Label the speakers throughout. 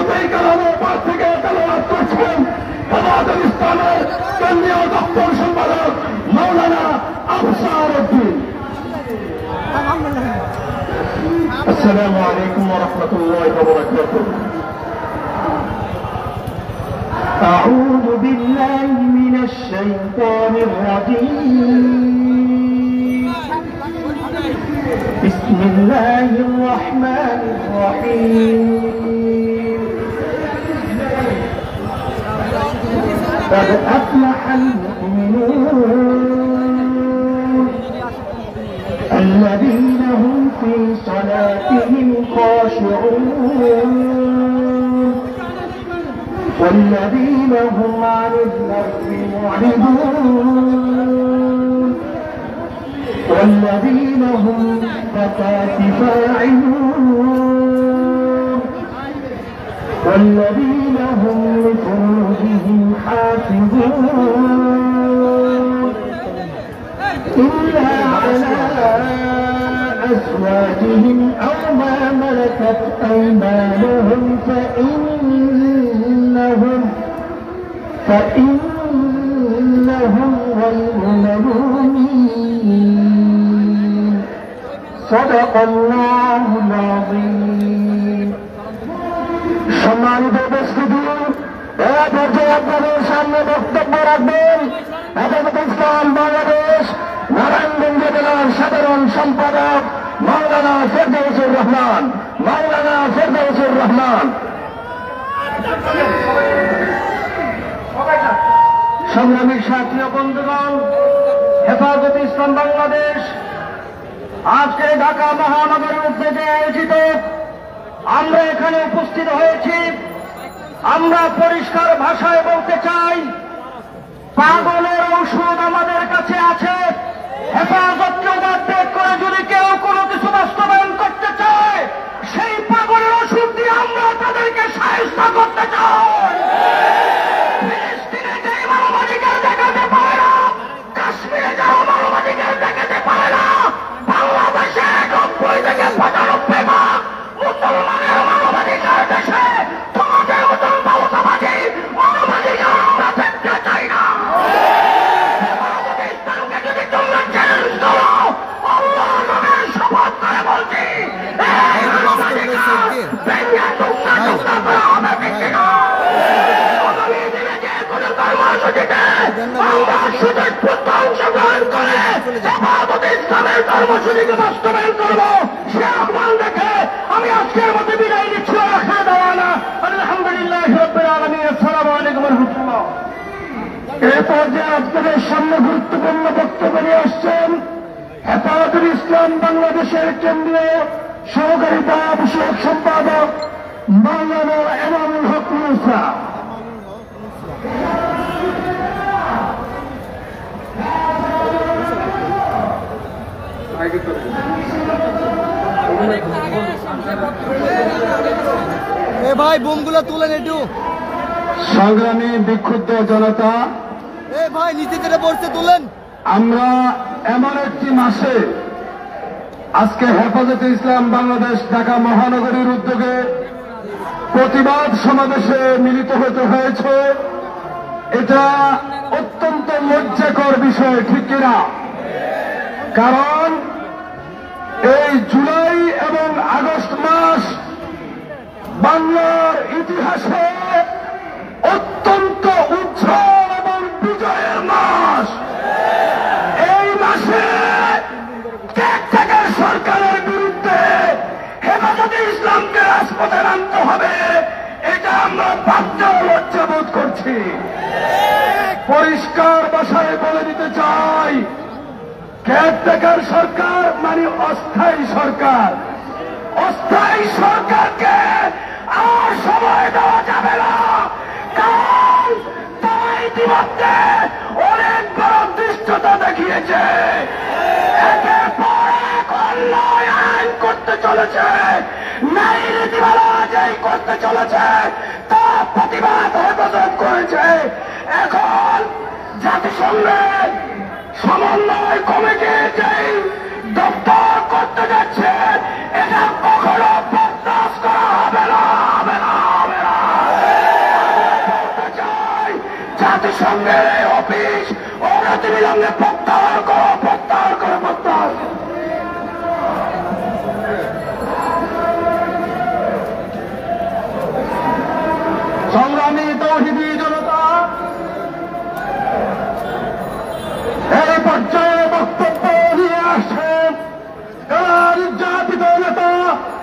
Speaker 1: শুরুতেই কালামের পর থেকে তেলাওয়াত করছেন হেফাজতুল ইসলামের কেন্দ্রীয় দপ্তর সম্পাদক মাওলানা আফসার উদ্দিন। আসসালামু আলাইকুম ওয়া রাহমাতুল্লাহি ওয়া বারাকাতুহু।
Speaker 2: أعوذ بالله من الشيطان الرجيم. بسم الله الرحمن الرحيم. قد أفلح المؤمنون الذين هم في صلاتهم خاشعون والذين هم عن اللغو معرضون والذين هم للزكاة فاعلون والذين هم لفروجهم حافظون إلا على أزواجهم أو ما ملكت أيمانهم فإنهم غير ملومين. صدق الله العظيم. সম্মানিত উপস্থিতি, এই পর্যায়ে আপনাদের সামনে বক্তব্য রাখবেন হেফাজতুল ইসলাম বাংলাদেশ নারায়ণগঞ্জ জেলার সাধারণ সম্পাদক মাওলানা ফেরদৌসুর রহমান। সংগ্রামী সাথী ও বন্ধুগণ, হেফাজতে ইসলাম বাংলাদেশ আজকে ঢাকা মহানগরের উদ্যোগে আয়োজিত আমরা এখানে উপস্থিত হয়েছি। আমরা পরিষ্কার ভাষায় বলতে চাই, পাগলের ঔষধ আমাদের কাছে আছে। হেফাজতকে ওভারটেক করে যদি কেউ কোনো কিছু বাস্তবায়ন করতে চায়, সেই পাগলের ওষুধ দিয়ে আমরা তাদেরকে সাহায্য করতে চাই। ফিলিস্তিনে যে মানবাধিকার দেখাতে পারে না, কাশ্মীরে যারা মানবাধিকার দেখাতে পারে না, বাংলাদেশে 90 থেকে 95 ভাগ মুসলমানের মানবাধিকার দেশে তোমাদের মতন মমতাবাদী মানবাধিকার আমরা দেখতে চাই না। ইসলামকে যদি তোমরা চ্যালেঞ্জ করো, আল্লাহর নামে শপথ করে বলছি, এই মানবাধিকার ভেঙে টুকরা টুকরা করা হবে ঠিক না। আগামী দিনে যে কোনো কর্মসূচিতে আমরা সুযোগ পূর্ণ অংশগ্রহণ করে হেফাজতে ইসলামের কর্মসূচিকে বাস্তবায়ন করবো, সে আহ্বান দেখে আমি আজকের মতো বিদায় নিচ্ছি। আলহামদুলিল্লাহ রাব্বিল আলামিন। আসসালামু আলাইকুম ওয়া রাহমাতুল্লাহ। এ পর্যায়ে আপনাদের সামনে গুরুত্বপূর্ণ বক্তব্য নিয়ে আসছেন হেফাজতুল ইসলাম বাংলাদেশের কেন্দ্রীয় সহকারী বিষয়ক সম্পাদক মাওলানা এনামুল হক মুসা।
Speaker 3: এ ভাই বোমগুলো তুলেন একটু।
Speaker 1: সংগ্রামী বিক্ষুব্ধ জনতা,
Speaker 3: এ ভাই নিচে যেটা পড়ছে তুলেন।
Speaker 1: আমরা এমন একটি মাসে আজকে হেফাজতে ইসলাম বাংলাদেশ ঢাকা মহানগরীর উদ্যোগে প্রতিবাদ সমাবেশে মিলিত হতে হয়েছে। এটা অত্যন্ত লজ্জাকর বিষয়, ঠিক কিনা? কারণ এই জুলাই এবং আগস্ট মাস বাংলার ইতিহাসে অত্যন্ত উজ্জ্বল এবং বিজয়ের মাস। এই মাসে কেয়ারটেকার সরকারের বিরুদ্ধে হেফাজতে ইসলামকে রাজপথে নামতে হবে, এটা আমরা বাধ্য লজ্জাবোধ করছি। পরিষ্কার ভাষায় বলে দিতে চাই, কেয়ারটেকার সরকার মানে অস্থায়ী সরকার। অস্থায়ী সরকারকে আর সময় দেওয়া যাবে না, কারণ তারা ইতিমধ্যে অনেকবার দৃষ্টতা দেখিয়েছে। একের পর এক অন্যায় আইন করতে চলেছে, ন্যায় নীতিমালা যেই করতে চলেছে তা প্রতিবাদ হেফাজত করেছে। এখন জাতিসংঘের সমন্বয় কমিটি যেই দপ্তর করতে যাচ্ছে, এটা কখনো বরদাস্ত করা হবে না, হবে না, হবে না। জাতিসংঘের এই অফিস অনতিবিলম্বে প্রত্যাহার করো, প্রত্যাহার করো, প্রত্যাহার।
Speaker 2: সংগ্রামী তৌহিদি জনতা, এই পর্যায়ে বক্তব্য নিয়ে আসছেন নির্যাতিত নেতা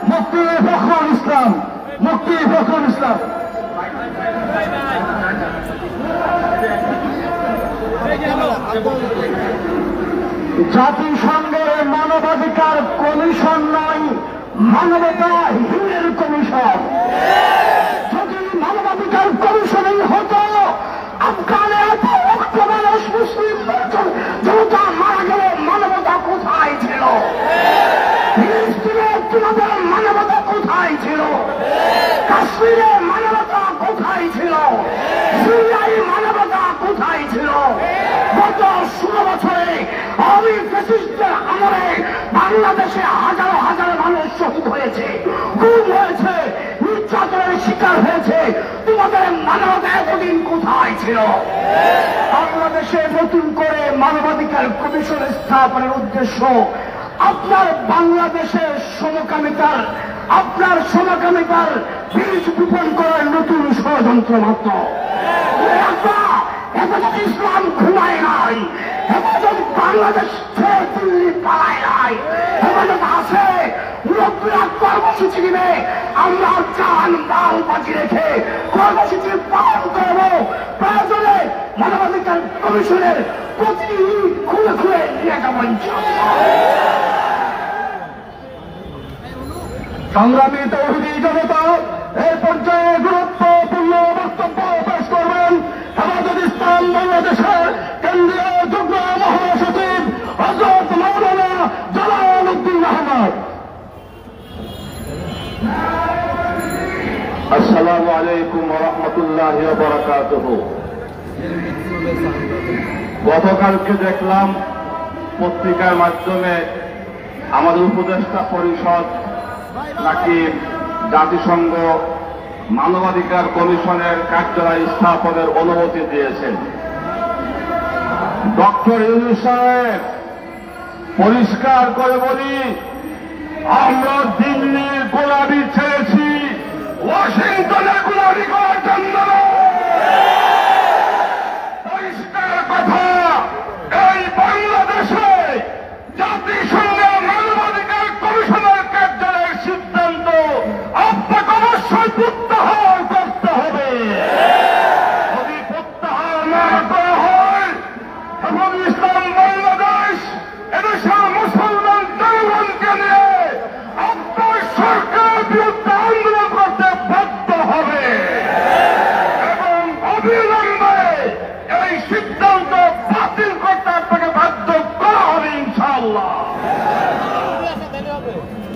Speaker 2: মুফতি ফখরুল ইসলাম। মুফতি ফখরুল ইসলাম। জাতিসংঘের মানবাধিকার কমিশন নয়, মানবতাহীনের কমিশন। যদি মানবাধিকার কমিশনই হতো, আফগানে এত লক্ষ মানুষ মুসলিম জনতা মারা গেল, মানবতা কোথায় ছিল? ফিলিস্তিনে তোমাদের মানবতা কোথায় ছিল? কাশ্মীরে মানবতা কোথায় ছিল? সিরিয়ায় মানবতা কোথায় ছিল? গত 16 বছরে আমি ফ্যাসিস্টের আমলে বাংলাদেশে হাজারো হাজারো মানুষ শহীদ হয়েছে, গুম হয়েছে, নির্যাতনের শিকার হয়েছে। তোমাদের মানবতা এতদিন কোথায় ছিল? বাংলাদেশে নতুন করে মানবাধিকার কমিশন স্থাপনের উদ্দেশ্য আপনার বাংলাদেশের সমকামিতার বীজ বপন করার নতুন ষড়যন্ত্র মাত্র। হেফাজত ইসলাম ঘুমায় নাই, হেফাজত বাংলাদেশ ছেড়ে দিল্লি পালায় নাই, হেফাজত আছে। মুরব্বীরা কর্মসূচি দিবে, আমরা জান মাল বাজি রেখে কর্মসূচি পালন করব। প্রয়োজনে মানবাধিকার কমিশনের প্রতিনিধি খুলে খুলে নিয়ে যাবেন। সংগ্রামী তৌহিদি জনতা, এই পর্যায়ে গুরুত্বপূর্ণ বক্তব্য পেশ করবেন হেফাজত ইসলাম বাংলাদেশের কেন্দ্রীয় যুগ্ম মহাসচিব হযরত মাওলানা জালাল উদ্দিন আহমদ।
Speaker 1: আসসালামু আলাইকুম ওয়া রাহমাতুল্লাহি ওয়া বারাকাতুহু। গতকালকে দেখলাম পত্রিকার মাধ্যমে আমাদের উপদেষ্টা পরিষদ নাকি জাতিসংঘ মানবাধিকার কমিশনের কার্যালয় স্থাপনের অনুমতি দিয়েছেন। ডক্টর ইউনূস সাহেব, পরিষ্কার করে বলি, আমরা দিল্লির গোলামি ছেড়েছি, ওয়াশিংটনের গোলামি করার জন্য। পরিষ্কার কথা, এই বাংলাদেশে জাতিসংঘের মানবাধিকার কমিশনের কার্যালয়ের সিদ্ধান্ত আপনাকে অবশ্যই প্রত্যাহার করতে হবে। যদি প্রত্যাহার না করা হয়, হেফাজত ইসলাম বাংলাদেশ এদেশের মুসলমান জনগণকে নিয়ে আপনার সরকারের বিরুদ্ধে